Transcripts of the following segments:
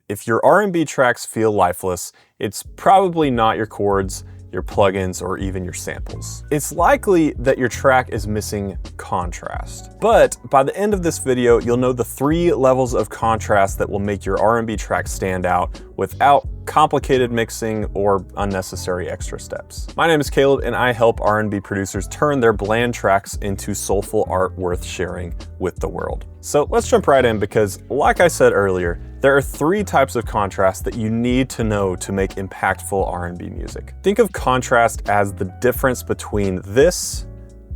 If your R&B tracks feel lifeless, it's probably not your chords, your plugins, or even your samples. It's likely that your track is missing contrast. But by the end of this video, you'll know the 3 levels of contrast that will make your R&B track stand out without complicated mixing or unnecessary extra steps. My name is Caleb, and I help R&B producers turn their bland tracks into soulful art worth sharing with the world. So let's jump right in, because like I said earlier, there are 3 types of contrast that you need to know to make impactful R&B music. Think of contrast as the difference between this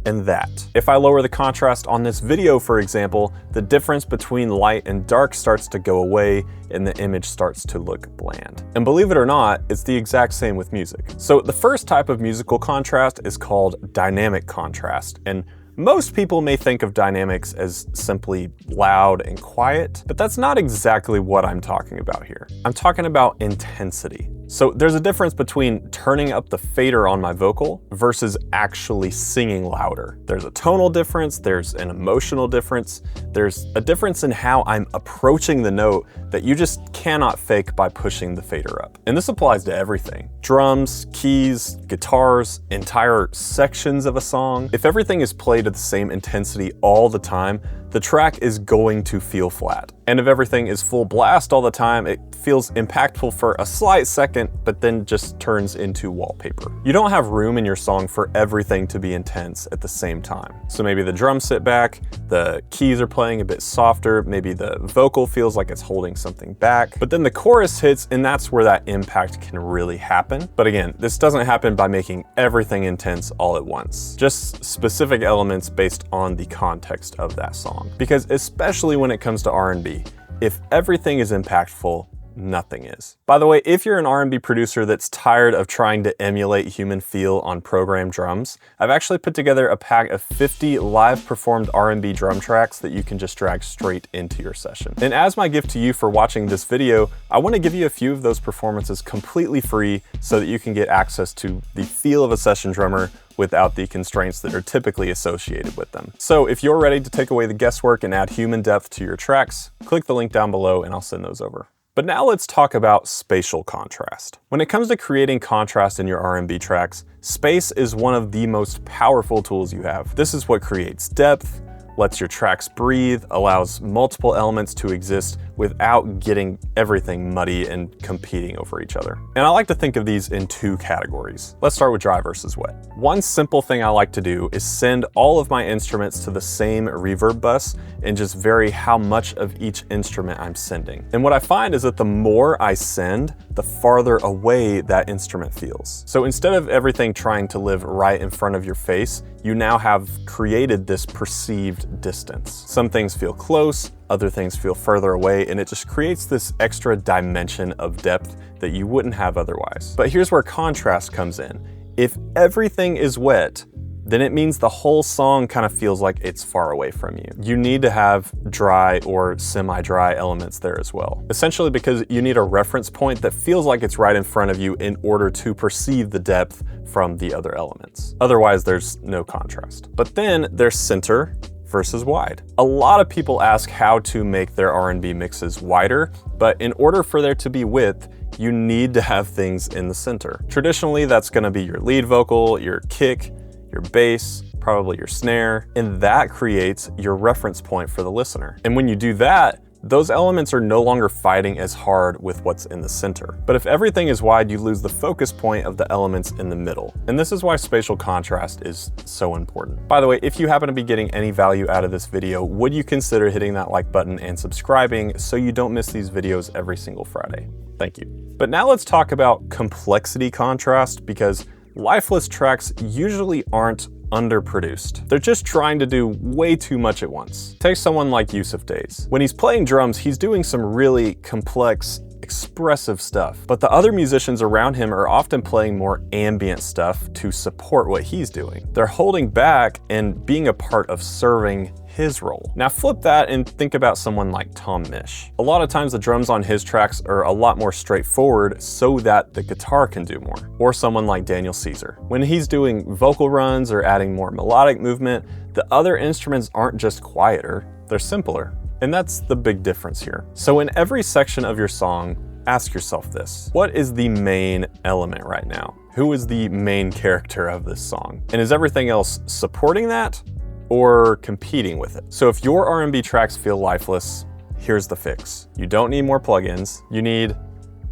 and that. If I lower the contrast on this video, for example, the difference between light and dark starts to go away and the image starts to look bland. And believe it or not, it's the exact same with music. So the first type of musical contrast is called dynamic contrast, and most people may think of dynamics as simply loud and quiet, but that's not exactly what I'm talking about here. I'm talking about intensity. So there's a difference between turning up the fader on my vocal versus actually singing louder. There's a tonal difference, there's an emotional difference, there's a difference in how I'm approaching the note that you just cannot fake by pushing the fader up. And this applies to everything. Drums, keys, guitars, entire sections of a song. If everything is played at the same intensity all the time, the track is going to feel flat. And if everything is full blast all the time, it feels impactful for a slight second, but then just turns into wallpaper. You don't have room in your song for everything to be intense at the same time. So maybe the drums sit back, the keys are playing a bit softer, maybe the vocal feels like it's holding something back, but then the chorus hits, and that's where that impact can really happen. But again, this doesn't happen by making everything intense all at once, just specific elements based on the context of that song. Because especially when it comes to R&B, if everything is impactful, nothing is. By the way, if you're an R&B producer that's tired of trying to emulate human feel on programmed drums, I've actually put together a pack of 50 live performed R&B drum tracks that you can just drag straight into your session. And as my gift to you for watching this video, I want to give you a few of those performances completely free so that you can get access to the feel of a session drummer without the constraints that are typically associated with them. So if you're ready to take away the guesswork and add human depth to your tracks, click the link down below and I'll send those over. But now let's talk about spatial contrast. When it comes to creating contrast in your R&B tracks, space is one of the most powerful tools you have. This is what creates depth, lets your tracks breathe, allows multiple elements to exist without getting everything muddy and competing over each other. And I like to think of these in 2 categories. Let's start with dry versus wet. One simple thing I like to do is send all of my instruments to the same reverb bus and just vary how much of each instrument I'm sending. And what I find is that the more I send, the farther away that instrument feels. So instead of everything trying to live right in front of your face, you now have created this perceived distance. Some things feel close, other things feel further away, and it just creates this extra dimension of depth that you wouldn't have otherwise. But here's where contrast comes in. If everything is wet, then it means the whole song kind of feels like it's far away from you. You need to have dry or semi-dry elements there as well. Essentially because you need a reference point that feels like it's right in front of you in order to perceive the depth from the other elements. Otherwise, there's no contrast. But then there's center versus wide. A lot of people ask how to make their R&B mixes wider, but in order for there to be width, you need to have things in the center. Traditionally, that's gonna be your lead vocal, your kick, your bass, probably your snare, and that creates your reference point for the listener. And when you do that, those elements are no longer fighting as hard with what's in the center. But if everything is wide, you lose the focus point of the elements in the middle. And this is why spatial contrast is so important. By the way, if you happen to be getting any value out of this video, would you consider hitting that like button and subscribing so you don't miss these videos every single Friday? Thank you. But now let's talk about complexity contrast, because lifeless tracks usually aren't underproduced. They're just trying to do way too much at once. Take someone like Yusuf Days. When he's playing drums, he's doing some really complex, expressive stuff, but the other musicians around him are often playing more ambient stuff to support what he's doing. They're holding back and being a part of serving his role. Now flip that and think about someone like Tom Misch. A lot of times the drums on his tracks are a lot more straightforward so that the guitar can do more. Or someone like Daniel Caesar. When he's doing vocal runs or adding more melodic movement, the other instruments aren't just quieter, they're simpler. And that's the big difference here. So in every section of your song, ask yourself this: what is the main element right now? Who is the main character of this song? And is everything else supporting that or competing with it? So if your R&B tracks feel lifeless, here's the fix. You don't need more plugins, you need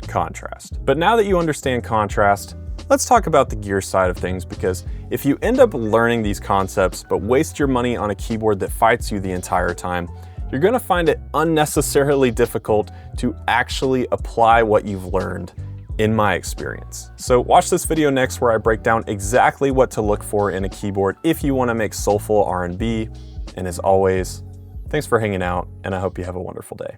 contrast. But now that you understand contrast, let's talk about the gear side of things, because if you end up learning these concepts but waste your money on a keyboard that fights you the entire time, you're gonna find it unnecessarily difficult to actually apply what you've learned, in my experience. So watch this video next where I break down exactly what to look for in a keyboard if you wanna make soulful R&B. And as always, thanks for hanging out, and I hope you have a wonderful day.